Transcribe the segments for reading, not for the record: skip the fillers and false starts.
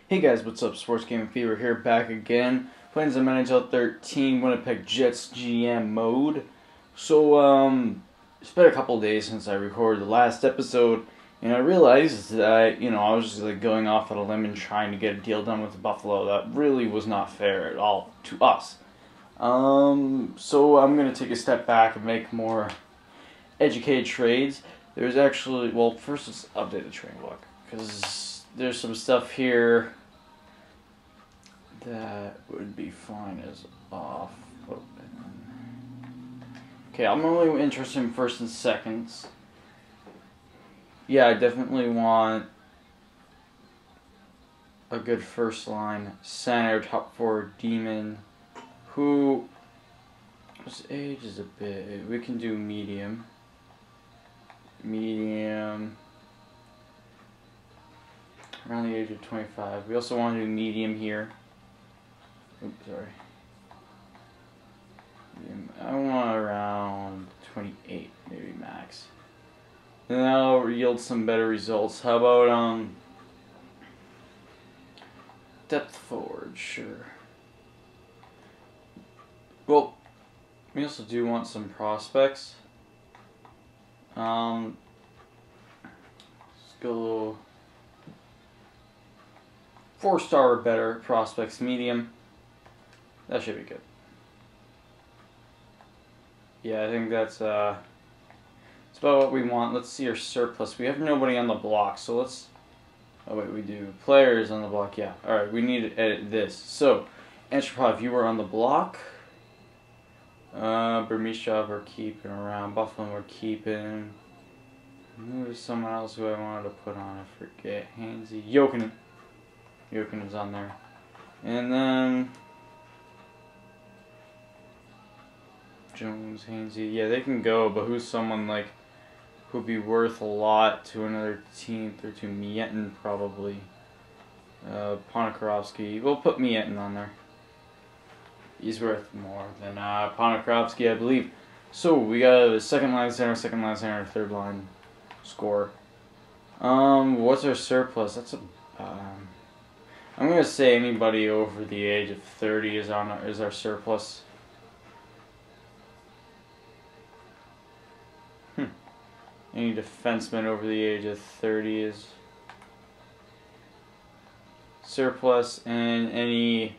Hey guys, what's up? Sports Gaming Fever here, back again, playing some NHL 13 Winnipeg Jets GM mode. So, it's been a couple days since I recorded the last episode, and I realized that, I was just like going off on a limb and trying to get a deal done with Buffalo that really was not fair at all to us. So I'm going to take a step back and make more educated trades. There's actually, well, first let's update the trade block, because there's some stuff here that would be fine as off. Okay, I'm only interested in first and seconds. Yeah, I definitely want a good first line center, top forward, demon, who his age is a bit. We can do medium. Around the age of 25. We also want to do medium here. Oops, sorry. Medium. I want around 28, maybe max. And that'll yield some better results. How about depth forward? Sure. Well, we also do want some prospects. Let's go 4-star or better prospects, medium. That should be good. Yeah, I think that's about what we want. Let's see our surplus. We have nobody on the block, so let's. Oh wait, we do players on the block. Yeah. All right, we need to edit this. So, Antropov, you were on the block. Bermishov we're keeping around. Buffalo we're keeping. There's someone else who I wanted to put on. I forget. Hansy. Jokinen's on there. And then Jones, Hansy. Yeah, they can go, but who's someone like who'd be worth a lot to another team? Or to Mietin probably. Ponikarovsky. We'll put Mietin on there. He's worth more than Ponikarovsky, I believe. So we got a second line center, third line scorer. What's our surplus? That's a. I'm gonna say anybody over the age of 30 is our surplus. Any defenseman over the age of 30 is surplus, and any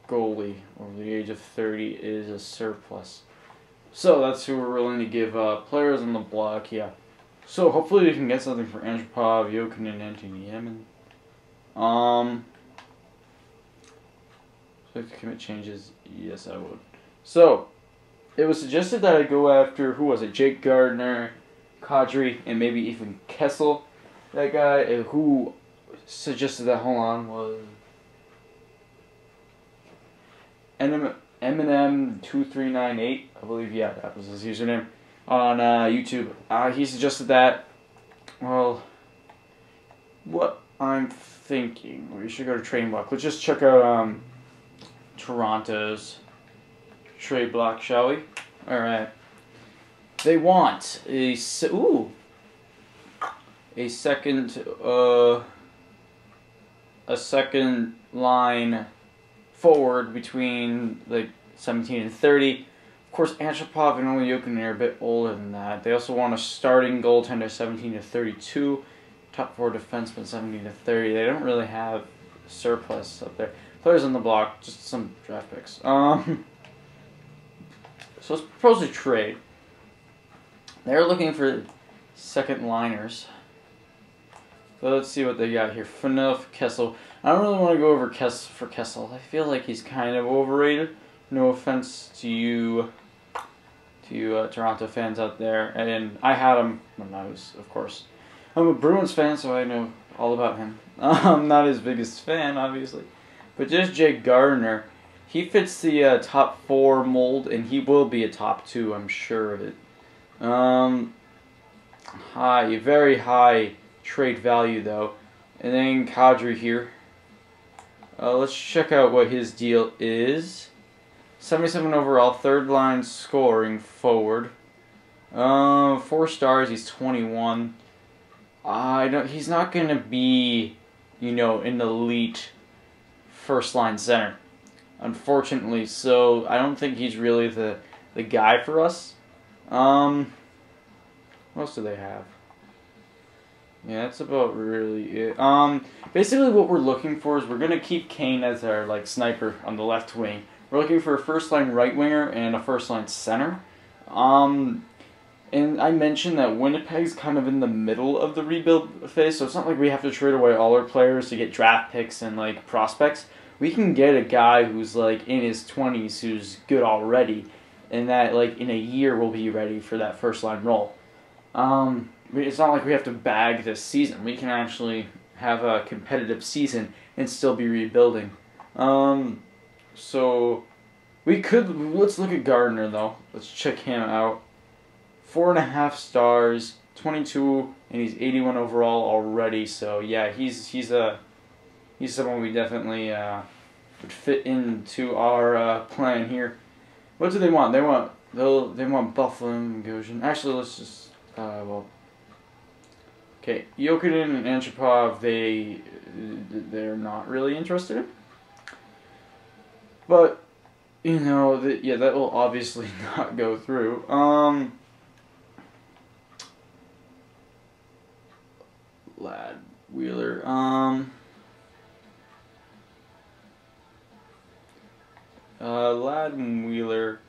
goalie over the age of 30 is a surplus. So that's who we're willing to give players on the block, yeah. So hopefully we can get something for Antropov, Jokinen, Anthony Yemen. So if to commit changes, yes I would. So it was suggested that I go after, who was it? Jake Gardner, Kadri, and maybe even Kessel. That guy who suggested that, hold on, was Eminem2398, I believe, yeah, that was his username on YouTube. He suggested that. Well, what I'm thinking, we should go to trading block. Let's just check out Toronto's trade block, shall we? All right. They want a second line forward between like 17 and 30. Of course, Antropov and Jokinen are a bit older than that. They also want a starting goaltender 17 to 32, top 4 defenseman 17 to 30. They don't really have surplus up there. Players on the block, just some draft picks. So let's propose a trade. They're looking for second liners. So let's see what they got here. Phaneuf, Kessel. I don't really want to go over Kessel. I feel like he's kind of overrated. No offense to you, Toronto fans out there. And I had him when I was, of course. I'm a Bruins fan, so I know all about him. I'm not his biggest fan, obviously. But just Jake Gardner. He fits the top 4 mold, and he will be a top 2, I'm sure of it. Very high trade value, though. And then Kadri here. Let's check out what his deal is. 77 overall, third line scoring forward. 4 stars, he's 21. He's not going to be an elite first line center. Unfortunately, so I don't think he's really the guy for us. What else do they have? Yeah, that's about really it. Basically what we're looking for is we're gonna keep Kane as our sniper on the left wing. We're looking for a first line right winger and a first line center. And I mentioned that Winnipeg's kind of in the middle of the rebuild phase, so it's not like we have to trade away all our players to get draft picks and prospects. We can get a guy who's in his 20s who's good already, and that in a year will be ready for that first line role. It's not like we have to bag this season. We can actually have a competitive season and still be rebuilding. So let's look at Gardner though. Let's check him out. 4.5 stars, 22, and he's 81 overall already. So yeah, he's someone we definitely would fit into our plan here. What do they want? They want Buffalo and Goshen. Actually, let's just okay, Jokinen and Antropov. They're not really interested in. But that will obviously not go through. Lad Wheeler. Lad and Wheeler.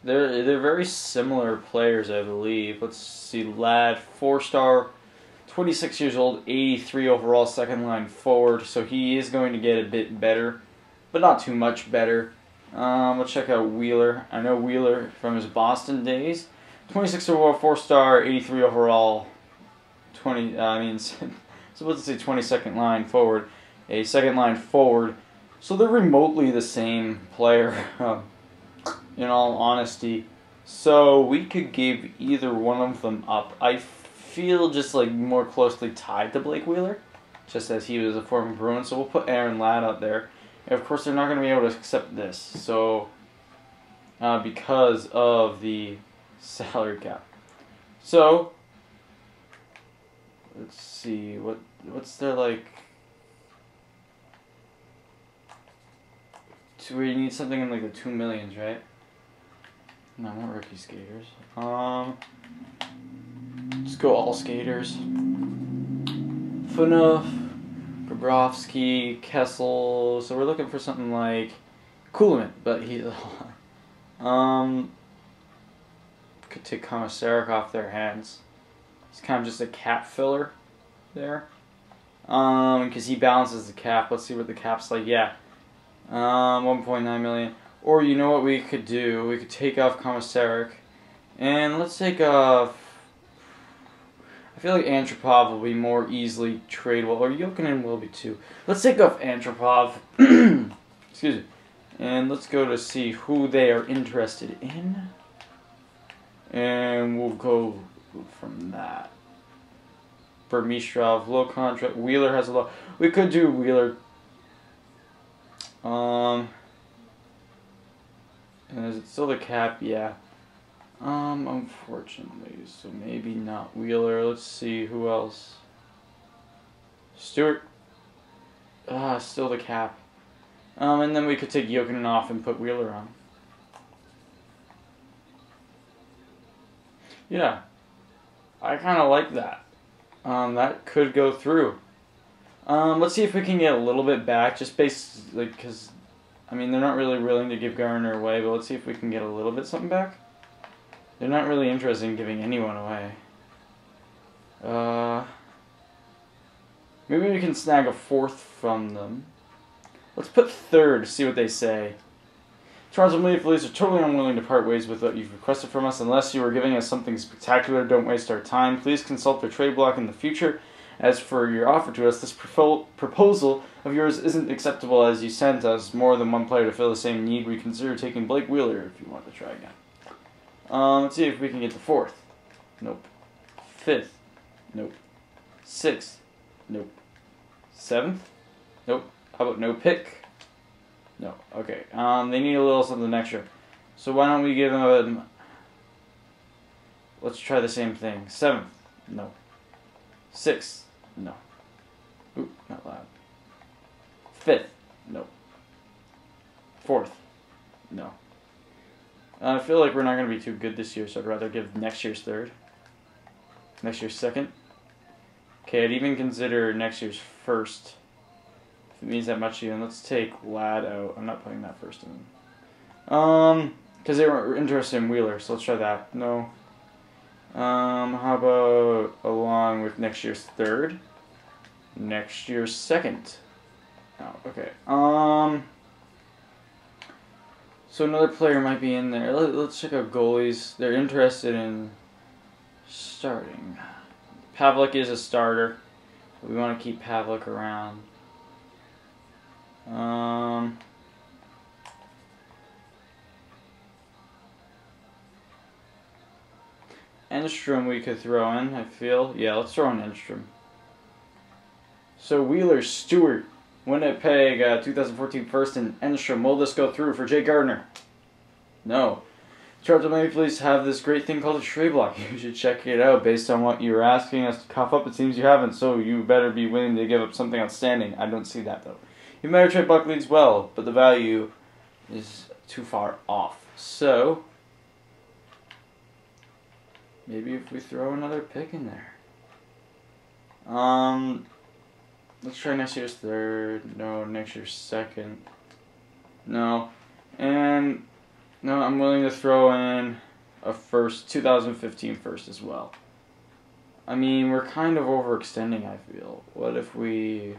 They're very similar players, I believe. Let's see. Lad, 4-star, 26 years old, 83 overall, second line forward. So he is going to get a bit better, but not too much better. Let's check out Wheeler. I know Wheeler from his Boston days. 26 overall, 4-star, 83 overall. Supposed to say 22nd line forward, a second line forward. So they're remotely the same player, in all honesty. So we could give either one of them up. I feel just more closely tied to Blake Wheeler, just as he was a former Bruin. So we'll put Aaron Ladd out there. And of course, they're not going to be able to accept this. So because of the salary cap. So let's see what's their we need something in the 2 millions, right? No, not rookie skaters. Let's go all skaters. Funov, Bobrovsky, Kessel. So we're looking for something like Kuhlman, but he could take Komisarek off their hands. It's kind of just a cap filler there. Because he balances the cap. Let's see what the cap's like. Yeah. 1.9 million. Or you know what we could do? We could take off Komisarek. And let's take off... I feel like Antropov will be more easily tradable. Or Jokinen will be too. Let's take off Antropov. Excuse me. And let's go to see who they are interested in. And we'll go from that. Burmistrov, low contract. Wheeler has a low. We could do Wheeler. And is it still the cap? Yeah. Unfortunately, so maybe not Wheeler. Let's see who else. Stewart. Still the cap. And then we could take Jokinen off and put Wheeler on. Yeah. I kind of like that. That could go through. Let's see if we can get a little bit back, just because, they're not really willing to give Gardner away, but let's see if we can get a little bit something back. They're not really interested in giving anyone away. Maybe we can snag a 4th from them. Let's put 3rd, see what they say. Toronto Maple Leafs are totally unwilling to part ways with what you've requested from us unless you are giving us something spectacular. Don't waste our time. Please consult the trade block in the future. As for your offer to us, this proposal of yours isn't acceptable as you sent us more than one player to fill the same need. We consider taking Blake Wheeler if you want to try again. Let's see if we can get the 4th. Nope. 5th. Nope. 6th. Nope. 7th. Nope. How about no pick? No. Okay. They need a little something extra. So why don't we give them... Let's try the same thing. 7th. No. 6th. No. out loud. 5th. No. 4th. No. I feel like we're not going to be too good this year, so I'd rather give next year's 3rd. Next year's 2nd. Okay, I'd even consider next year's 1st. If it means that much to you, and let's take Lad out. I'm not putting that 1st in. Because they were interested in Wheeler, so let's try that. No. How about along with next year's 3rd? Next year's 2nd. Oh, okay. So another player might be in there. Let's check out goalies. They're interested in starting. Pavlik is a starter. We want to keep Pavlik around. Enstrom we could throw in, I feel. Yeah, let's throw in Enstrom. So Wheeler, Stewart, Winnipeg, 2014 first, and Enstrom. Will this go through for Jake Gardner? No. Toronto Maple Leafs have this great thing called a trade block. You should check it out. Based on what you were asking us to cough up, it seems you haven't, so you better be willing to give up something outstanding. I don't see that, though. You better trade block leads well, but the value is too far off. So maybe if we throw another pick in there. Let's try next year's 3rd. No, next year's 2nd. No. And no, I'm willing to throw in a 2015 first as well. I mean, we're kind of overextending, I feel. What if we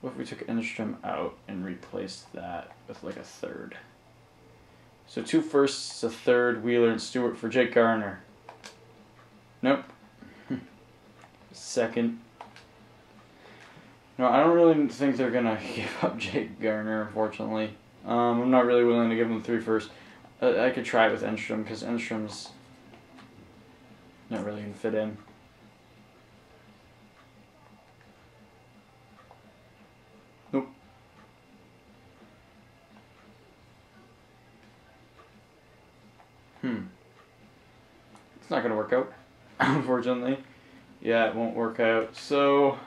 took Enstrom out and replaced that with like a 3rd? So 2 firsts, a 3rd, Wheeler and Stewart for Jake Gardner. Nope. 2nd. No, I don't really think they're gonna give up Jake Gardner, unfortunately. I'm not really willing to give them 3 firsts. I could try it with Enstrom, because Enstrom's not really gonna fit in. Nope. It's not gonna work out, unfortunately. Yeah, it won't work out. So,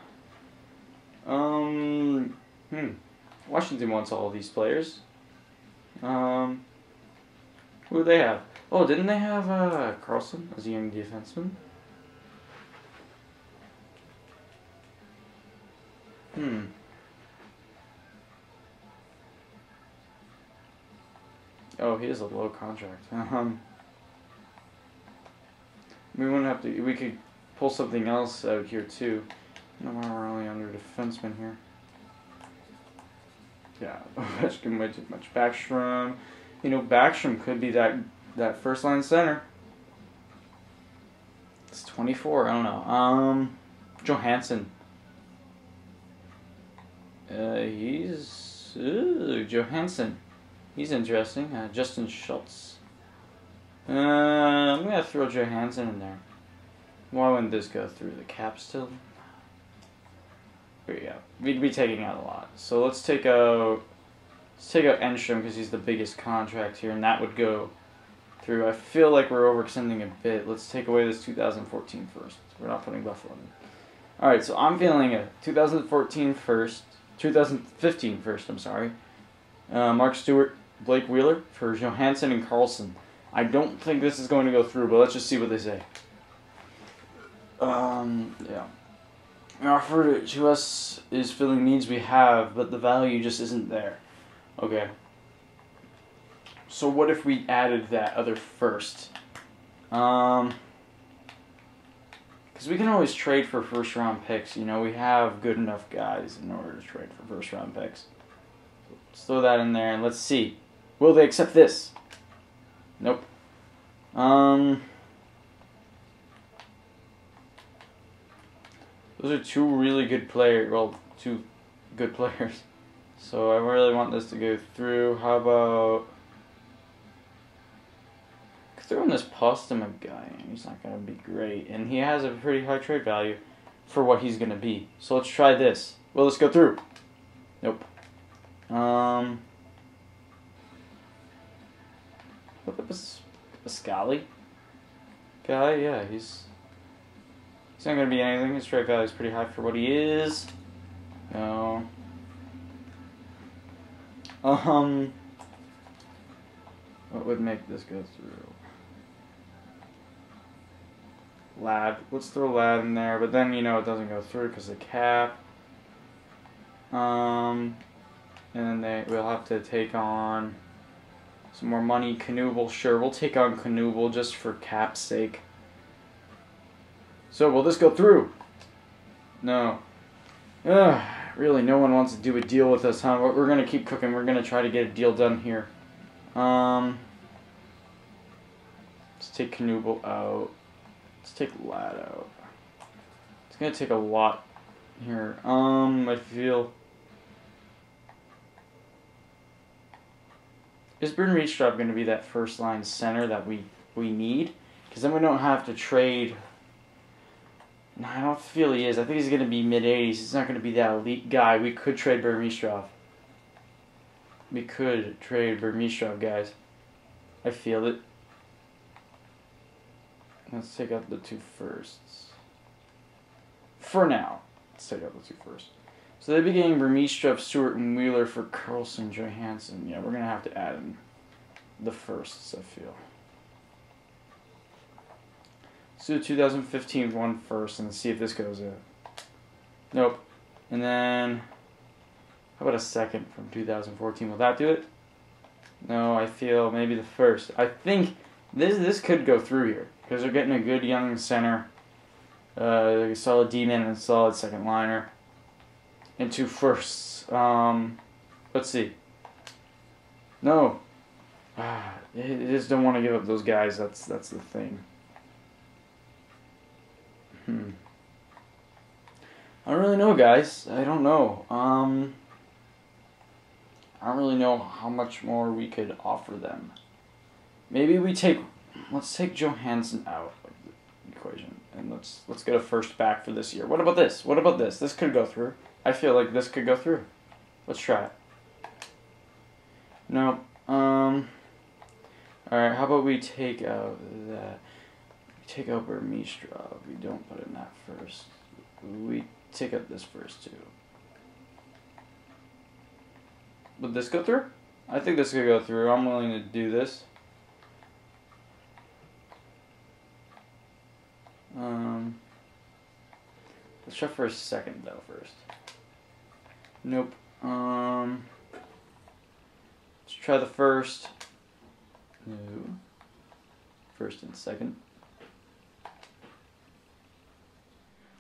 Washington wants all of these players. Who do they have? Oh, didn't they have Carlson as a young defenseman? Oh, he has a low contract. We wouldn't have to. We could pull something else out here too. No, we're only under defenseman here. Yeah, Ovechkin might too much. Backstrom, you know, Backstrom could be that first line center. It's 24. I don't know. Johansson. Johansson. He's interesting. Justin Schultz. I'm gonna throw Johansson in there. Why wouldn't this go through the cap still? Here we go. We'd be taking out a lot. So let's take out Enstrom because he's the biggest contract here, and that would go through. I feel like we're overextending a bit. Let's take away this 2014 first. We're not putting Buffalo in. All right, so I'm feeling a 2014 first, 2015 first. I'm sorry. Mark Stewart, Blake Wheeler for Johansson and Carlson. I don't think this is going to go through, but let's just see what they say. Yeah. Offer to us is filling needs we have, but the value just isn't there. Okay. So what if we added that other first? Because we can always trade for first round picks. You know, we have good enough guys in order to trade for first round picks. Let's throw that in there and let's see. Will they accept this? Nope. Those are two really good players. Well, two good players. So I really want this to go through. How about throwing this Postuma guy? He's not going to be great. And he has a pretty high trade value for what he's going to be. So let's try this. Will this go through? Nope. Look at this Pascali guy. Yeah, he's not going to be anything. His trade value is pretty high for what he is. No. What would make this go through? Lad. Let's throw Lad in there, but then, you know, it doesn't go through because of the cap. And then we'll have to take on some more money. Knuble, sure. We'll take on Knuble just for cap's sake. So, will this go through? No. Ugh, really, no one wants to do a deal with us, huh? But we're going to keep cooking. We're going to try to get a deal done here. Let's take Knuble out. Let's take Lad out. It's going to take a lot here. I feel... Is Burmeistrov going to be that first line center that we need? Because then we don't have to trade... No, I don't feel he is. I think he's going to be mid-80s. He's not going to be that elite guy. We could trade Burmeistrov. We could trade Burmeistrov, guys. I feel it. Let's take out the 2 firsts. For now. Let's take out the 2 firsts. So they'd be getting Burmeistrov, Stewart, and Wheeler for Carlson, Johansson. Yeah, we're going to have to add in the firsts, I feel. Let's do 2015 one first and see if this goes in. Nope. And then, how about a second from 2014? Will that do it? No, I feel maybe the first. I think this could go through here because they're getting a good young center, a solid D-man and a solid second liner, and 2 firsts. Let's see. No, I just don't want to give up those guys. That's the thing. I don't really know, guys. I don't know. I don't really know how much more we could offer them. Maybe let's take Johansson out of the equation and let's get a first back for this year. What about this? What about this? This could go through. I feel like this could go through. Let's try it. No. Alright, how about we take out that? Take out Burmeistrov. We don't put in that first. We take out this first too. Would this go through? I think this could go through. I'm willing to do this. Let's try for a second though first. Nope. Let's try the first. No. First and second.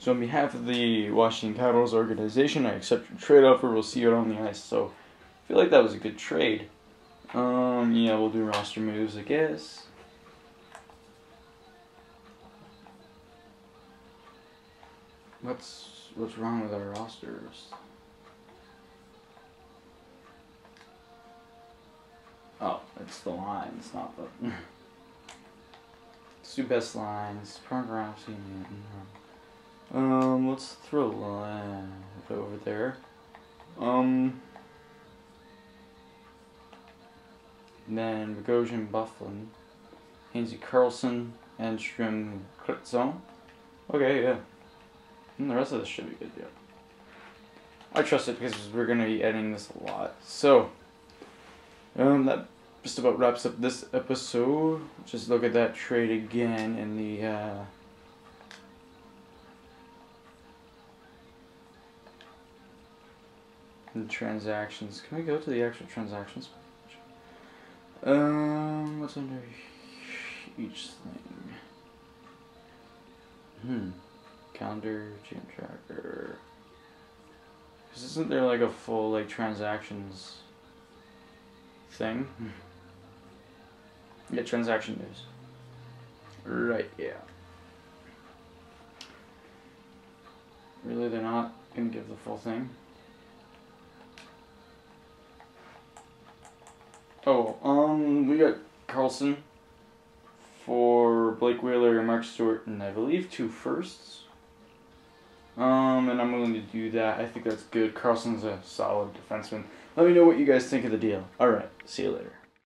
So on behalf of the Washington Capitals organization, I accept your trade offer. We'll see you on the ice. So I feel like that was a good trade. Yeah, we'll do roster moves, I guess. What's wrong with our rosters? Oh, it's the lines, not the... Let's do best lines. Pornography. Let's throw line over there. Then Bogosian, Bufflin, Hainsey, Carlson, Enstrom, Kritzon. Okay, yeah. And the rest of this should be good, yeah. I trust it because we're going to be editing this a lot. So, that just about wraps up this episode. Just look at that trade again in the, transactions. Can we go to the actual transactions page? What's under each thing? Calendar, GM tracker. Because isn't there like a full like transactions thing? Yeah, transaction news. Right, yeah. Really, they're not gonna give the full thing? Oh, we got Carlson for Blake Wheeler and Mark Stewart, and I believe 2 firsts. And I'm willing to do that. I think that's good. Carlson's a solid defenseman. Let me know what you guys think of the deal. Alright, see you later.